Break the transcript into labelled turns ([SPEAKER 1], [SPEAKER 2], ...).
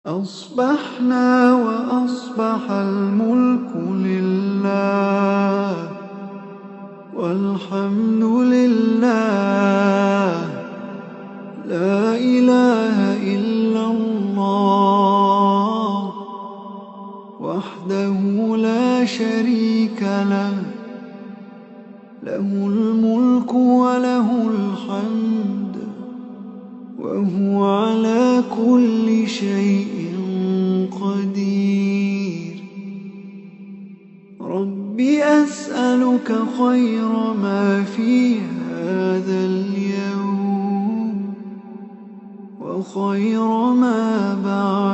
[SPEAKER 1] أصبحنا وأصبح الملك لله والحمد لله، لا إله إلا الله وحده لا شريك له، له الملك وله الحمد وهو على كل شيء قدير. رب أسألك خير ما في هذا اليوم وخير ما بعد